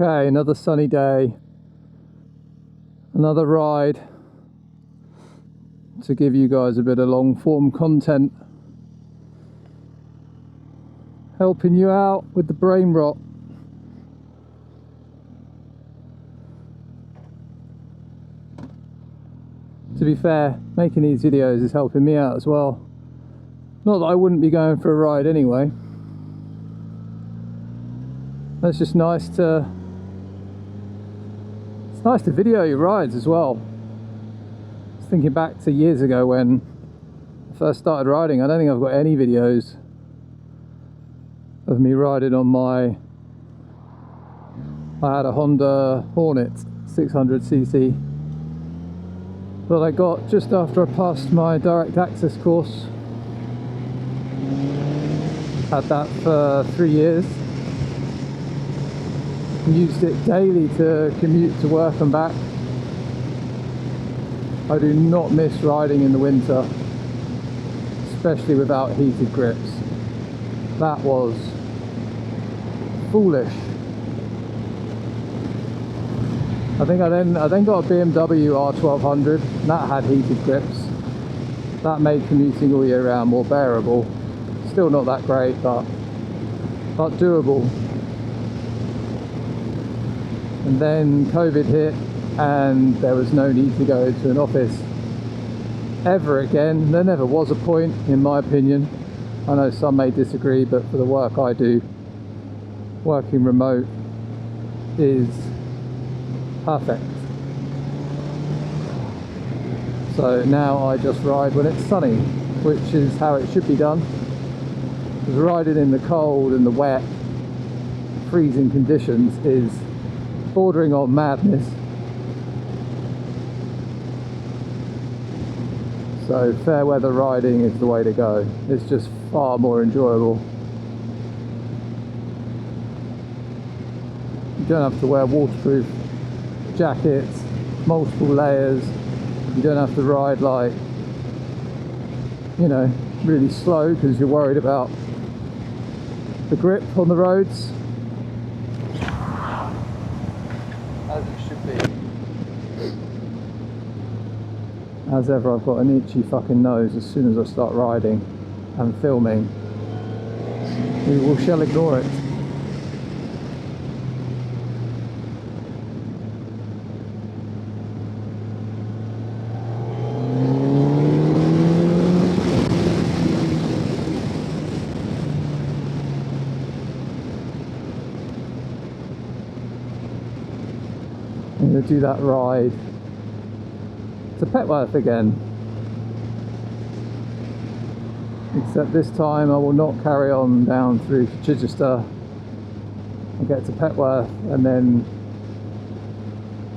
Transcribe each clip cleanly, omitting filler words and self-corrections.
Okay, another sunny day, another ride to give you guys a bit of long form content, helping you out with the brain rot. To be fair, making these videos is helping me out as well. Not that I wouldn't be going for a ride anyway. It's just nice to video your rides as well. I was thinking back to years ago when I first started riding. I don't think I've got any videos of me riding on I had a Honda Hornet 600cc that I got just after I passed my direct access course. Had that for 3 years. Used it daily to commute to work and back. I do not miss riding in the winter, especially without heated grips. That was foolish. I think I then got a BMW R1200, and that had heated grips. That made commuting all year round more bearable. Still not that great, but doable. And then COVID hit and there was no need to go to an office ever again. There never was a point, in my opinion. I know some may disagree, but for the work I do, working remote is perfect. So now I just ride when it's sunny, which is how it should be done. Because riding in the cold and the wet, freezing conditions is bordering on madness. So fair weather riding is the way to go. It's just far more enjoyable. You don't have to wear waterproof jackets, multiple layers. You don't have to ride like, you know, really slow because you're worried about the grip on the roads. As it should be. As ever, I've got an itchy fucking nose as soon as I start riding and filming. We shall ignore it. I'm going to do that ride to Petworth again, except this time I will not carry on down through Chichester. I'll get to Petworth and then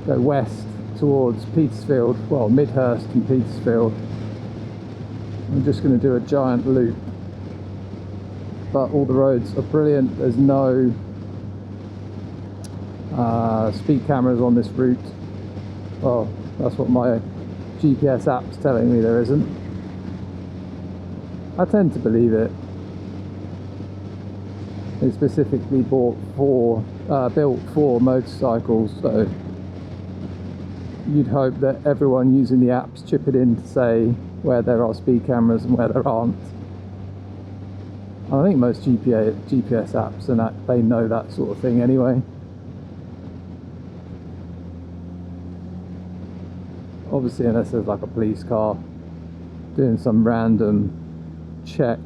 go west towards Petersfield, well, Midhurst and Petersfield. I'm just going to do a giant loop, but all the roads are brilliant. There's no speed cameras on this route. Well, that's what my GPS app's telling me there isn't. I tend to believe it. It's specifically built for motorcycles, so you'd hope that everyone using the apps chip it in to say where there are speed cameras and where there aren't. I think most GPS apps and that, they know that sort of thing anyway. Obviously, unless there's like a police car doing some random check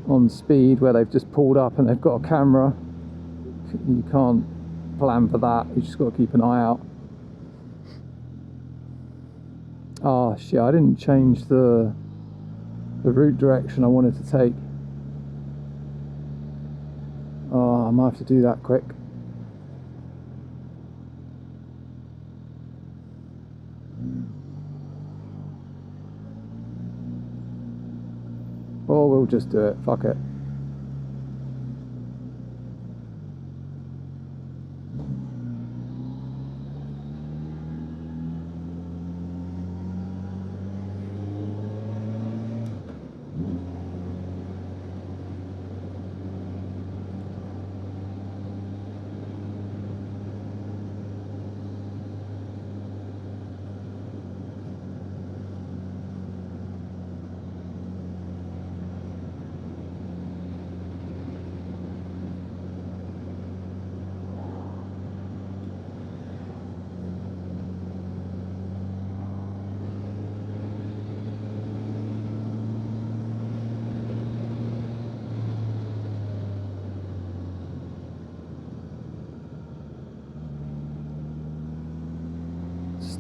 on speed where they've just pulled up and they've got a camera, you can't plan for that. You just got to keep an eye out. Oh shit, I didn't change the route direction I wanted to take. Oh, I might have to do that quick. Or we'll just do it, fuck it.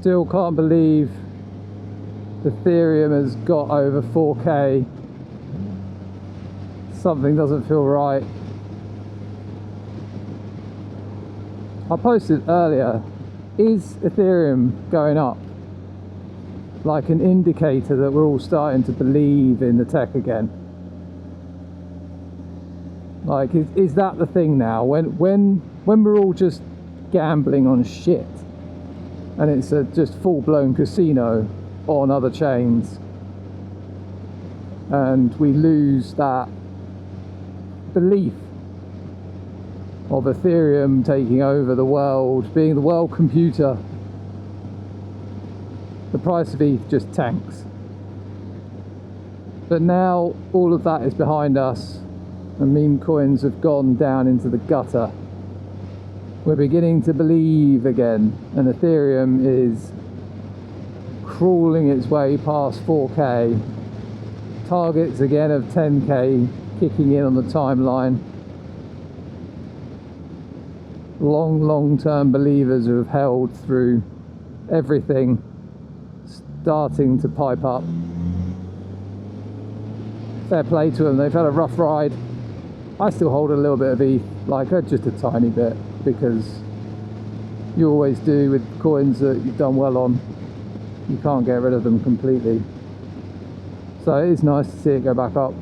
Still can't believe Ethereum has got over 4K. Something doesn't feel right. I posted earlier, is Ethereum going up like an indicator that we're all starting to believe in the tech again? Like, is that the thing now? When we're all just gambling on shit and it's a just full-blown casino on other chains, and we lose that belief of Ethereum taking over the world, being the world computer, the price of ETH just tanks. But now all of that is behind us and meme coins have gone down into the gutter. We're beginning to believe again, and Ethereum is crawling its way past 4K. Targets again of 10K kicking in on the timeline. Long-term believers who have held through everything starting to pipe up. Fair play to them, they've had a rough ride. I still hold a little bit of ETH, like just a tiny bit, because you always do with coins that you've done well on. You can't get rid of them completely. So it is nice to see it go back up.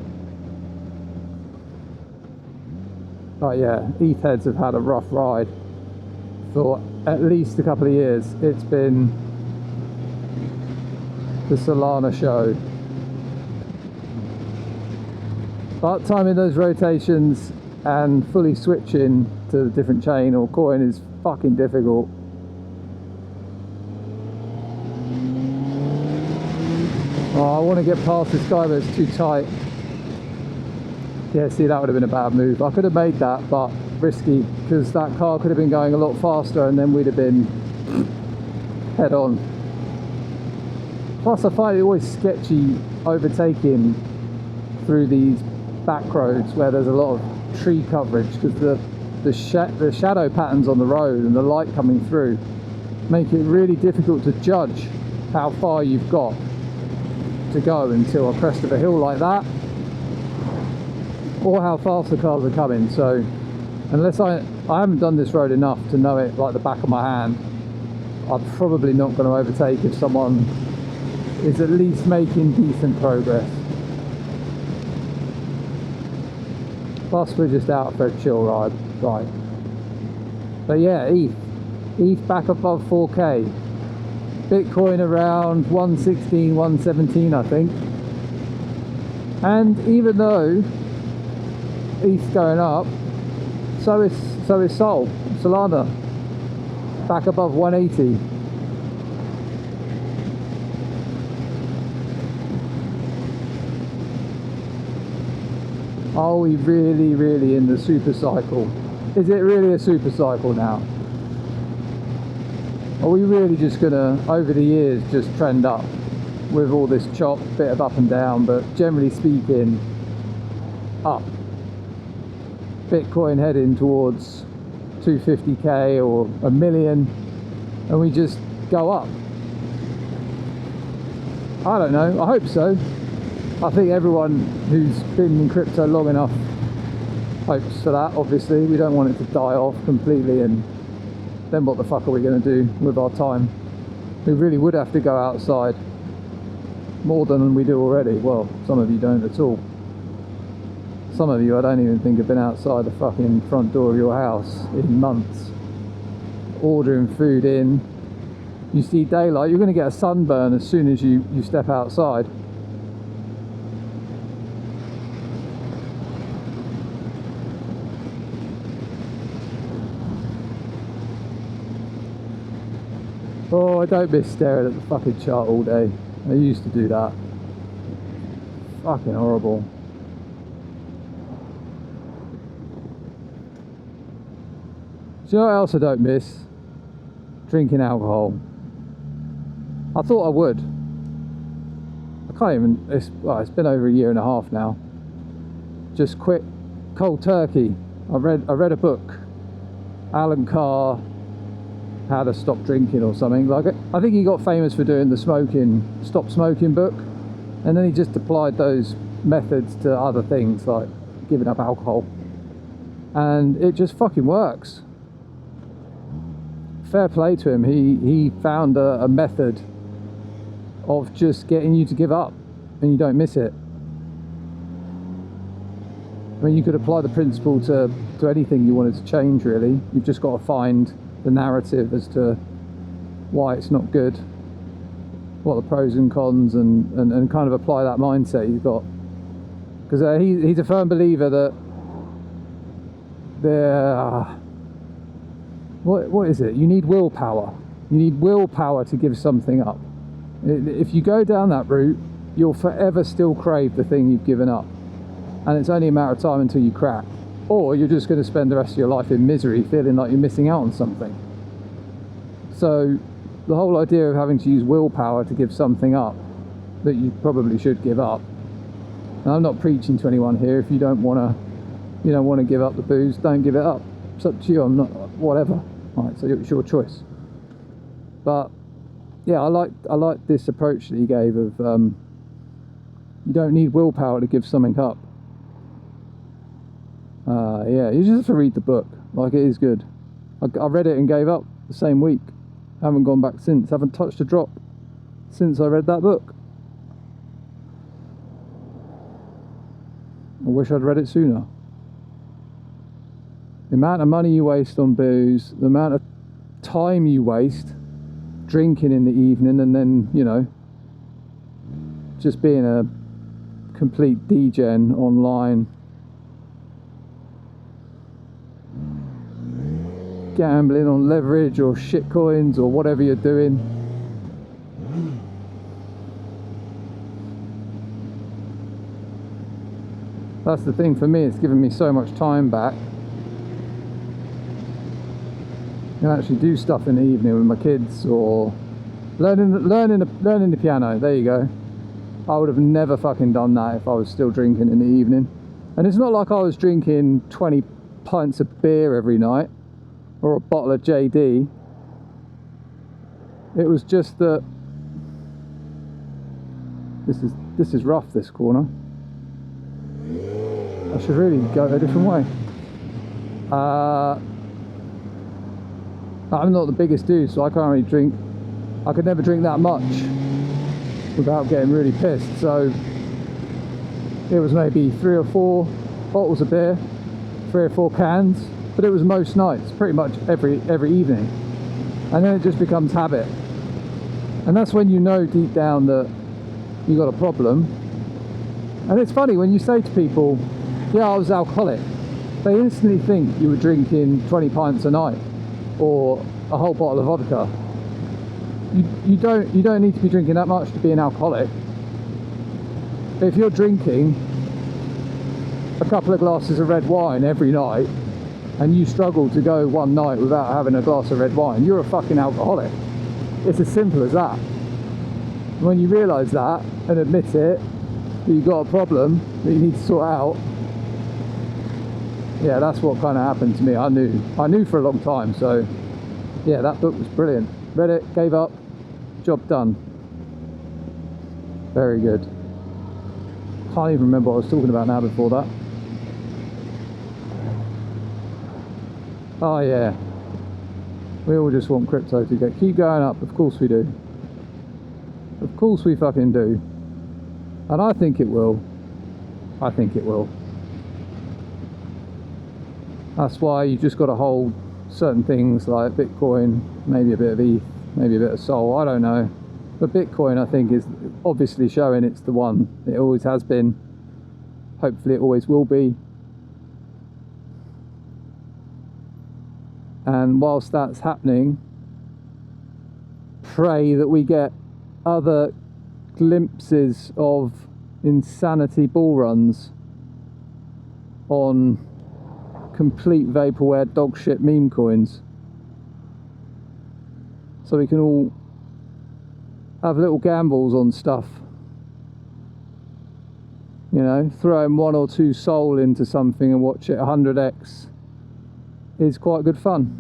But yeah, ETH heads have had a rough ride for at least a couple of years. It's been the Solana show. But timing those rotations and fully switching to a different chain or coin is fucking difficult. Oh, I want to get past this guy, but it's too tight. Yeah, see, that would have been a bad move. I could have made that, but risky, because that car could have been going a lot faster and then we'd have been head on. Plus, I find it always sketchy overtaking through these back roads where there's a lot of tree coverage, because the shadow patterns on the road and the light coming through make it really difficult to judge how far you've got to go until a crest of a hill like that, or how fast the cars are coming. So unless I haven't done this road enough to know it like the back of my hand, I'm probably not going to overtake if someone is at least making decent progress. Plus we're just out for a chill ride. Right. But yeah, ETH back above 4K. Bitcoin around 116, 117 I think. And even though ETH's going up, so is Sol, Solana, back above 180. Are we really in the super cycle? Is it really a super cycle now? Are we really just gonna, over the years, just trend up with all this chop, bit of up and down, but generally speaking, up? Bitcoin heading towards 250k or a million, and we just go up. I don't know, I hope so. I think everyone who's been in crypto long enough hopes for that. Obviously we don't want it to die off completely, and then what the fuck are we going to do with our time? We really would have to go outside more than we do already. Well, some of you don't at all. Some of you, I don't even think, have been outside the fucking front door of your house in months. Ordering food in. You see daylight, you're going to get a sunburn as soon as you step outside. Oh, I don't miss staring at the fucking chart all day. I used to do that. Fucking horrible. Do you know what else I don't miss? Drinking alcohol. I thought I would. I can't even, it's been over a year and a half now. Just quit cold turkey. I read a book. Alan Carr, how to stop drinking or something. Like, I think he got famous for doing the stop smoking book, and then he just applied those methods to other things like giving up alcohol, and it just fucking works. Fair play to him. He found a method of just getting you to give up, and you don't miss it. I mean, you could apply the principle to anything you wanted to change, really. You've just got to find the narrative as to why it's not good, what the pros and cons, and kind of apply that mindset you've got. Because he's a firm believer that what is it? You need willpower. You need willpower to give something up. If you go down that route, you'll forever still crave the thing you've given up. And it's only a matter of time until you crack. Or you're just going to spend the rest of your life in misery, feeling like you're missing out on something. So the whole idea of having to use willpower to give something up that you probably should give up. And I'm not preaching to anyone here. If you don't want to give up the booze, don't give it up. It's up to you. I'm not, whatever. Right, so it's your choice. But yeah, I like this approach that he gave of you don't need willpower to give something up. Yeah, you just have to read the book. Like, it is good. I read it and gave up the same week. Haven't gone back since. Haven't touched a drop since I read that book. I wish I'd read it sooner. The amount of money you waste on booze, the amount of time you waste drinking in the evening, and then, you know, just being a complete degen online, gambling on leverage or shit coins or whatever you're doing. That's the thing for me, it's given me so much time back. I can actually do stuff in the evening with my kids, or learning the piano. There you go. I would have never fucking done that if I was still drinking in the evening. And it's not like I was drinking 20 pints of beer every night or a bottle of JD. It was just that this is rough, this corner. I should really go a different way. I'm not the biggest dude, so I can't really drink. I could never drink that much without getting really pissed. So it was maybe 3 or 4 bottles of beer, 3 or 4 cans, but it was most nights, pretty much every evening. And then it just becomes habit. And that's when you know deep down that you got a problem. And it's funny when you say to people, yeah, I was alcoholic, they instantly think you were drinking 20 pints a night or a whole bottle of vodka. You don't need to be drinking that much to be an alcoholic. But if you're drinking a couple of glasses of red wine every night and you struggle to go one night without having a glass of red wine, you're a fucking alcoholic. It's as simple as that. When you realise that and admit it, that you've got a problem that you need to sort out, yeah, that's what kind of happened to me. I knew for a long time. So yeah, that book was brilliant. Read it, gave up, job done. Very good. Can't even remember what I was talking about now before that. Oh yeah, we all just want crypto to keep going up. Of course we do. Of course we fucking do. And I think it will. I think it will. That's why you just got to hold certain things like Bitcoin, maybe a bit of ETH, maybe a bit of Sol, I don't know. But Bitcoin, I think, is obviously showing it's the one. It always has been. Hopefully it always will be. And whilst that's happening, pray that we get other glimpses of insanity bull runs on complete vaporware dogshit meme coins, so we can all have little gambles on stuff, you know, throwing 1 or 2 Sol into something and watch it 100x is quite good fun.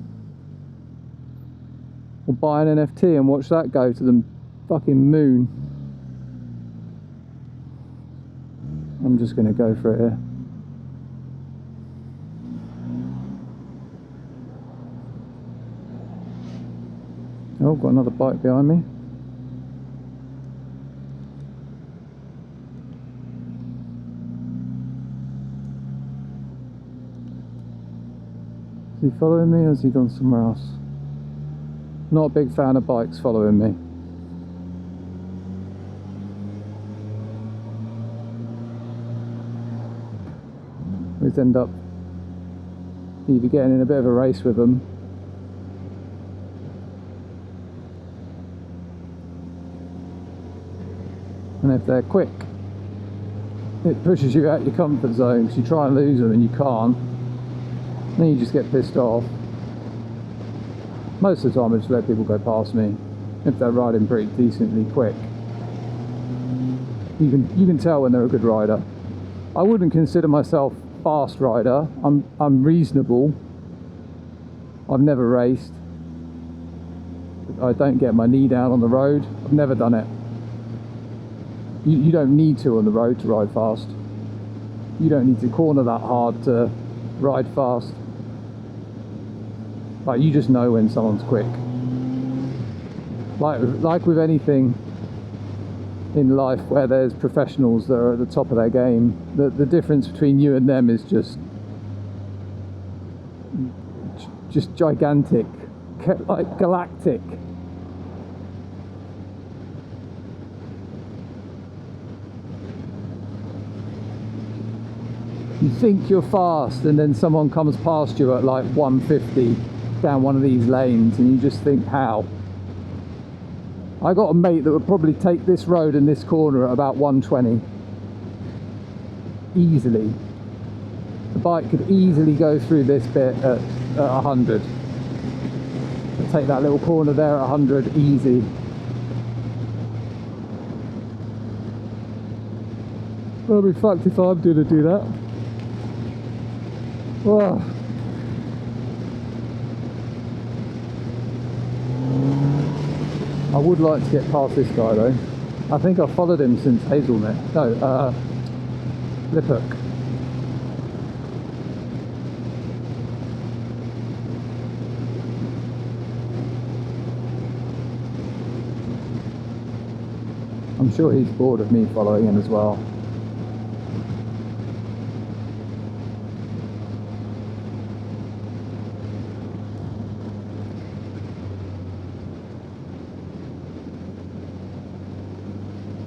Or buy an NFT and watch that go to the fucking moon. I'm just going to go for it here. Oh, got another bike behind me. Is he following me or has he gone somewhere else? Not a big fan of bikes following me. We just end up either getting in a bit of a race with them, and if they're quick, it pushes you out your comfort zone, because you try and lose them and you can't, then you just get pissed off. Most of the time I just let people go past me if they're riding pretty decently quick. You can tell when they're a good rider. I wouldn't consider myself fast rider. I'm reasonable. I've never raced. I don't get my knee down on the road. I've never done it. You don't need to on the road to ride fast. You don't need to corner that hard to ride fast. Like, you just know when someone's quick. Like with anything in life where there's professionals that are at the top of their game, the difference between you and them is just gigantic, like galactic. You think you're fast and then someone comes past you at like 150 down one of these lanes and you just think, how? I got a mate that would probably take this road and this corner at about 120 easily. The bike could easily go through this bit at 100. Take that little corner there at 100 easy. I'll be fucked if I'm going to do that. Oh. I would like to get past this guy though. I think I've followed him since Hazelnet. No, Liphook. I'm sure he's bored of me following him as well.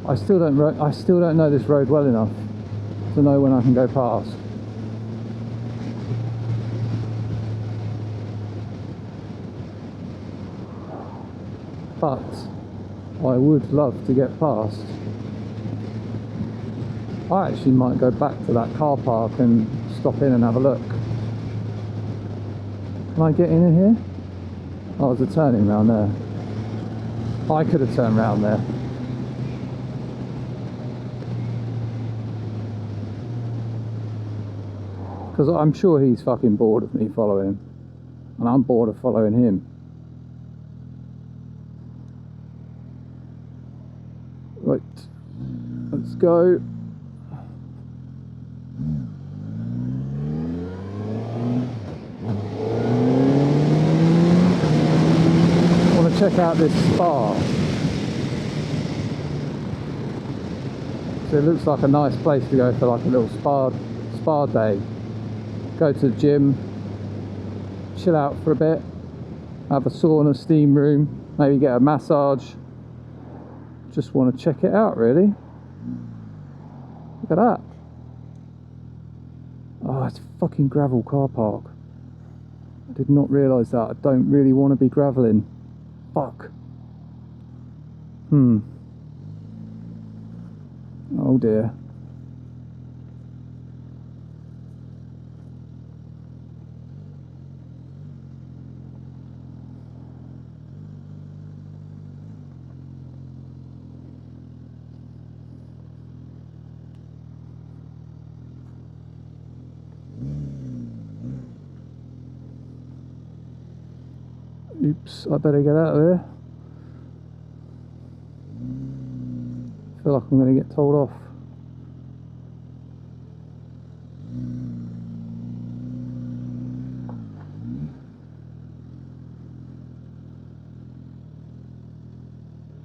I still don't know this road well enough to know when I can go past. But I would love to get past. I actually might go back to that car park and stop in and have a look. Can I get in here? Oh, there's a turning round there. I could have turned round there. Because I'm sure he's fucking bored of me following, and I'm bored of following him. Right, let's go. I want to check out this spa. So it looks like a nice place to go for like a little spa day. Go to the gym, chill out for a bit, have a sauna, steam room, maybe get a massage. Just want to check it out really. Look at that. Oh, it's a fucking gravel car park. I did not realise that. I don't really want to be gravelling. Fuck. Oh dear. Oops, I better get out of here. I feel like I'm going to get told off.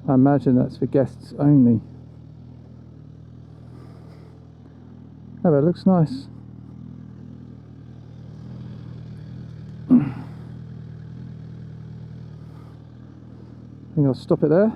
I imagine that's for guests only. Oh, it looks nice. I think I'll stop it there.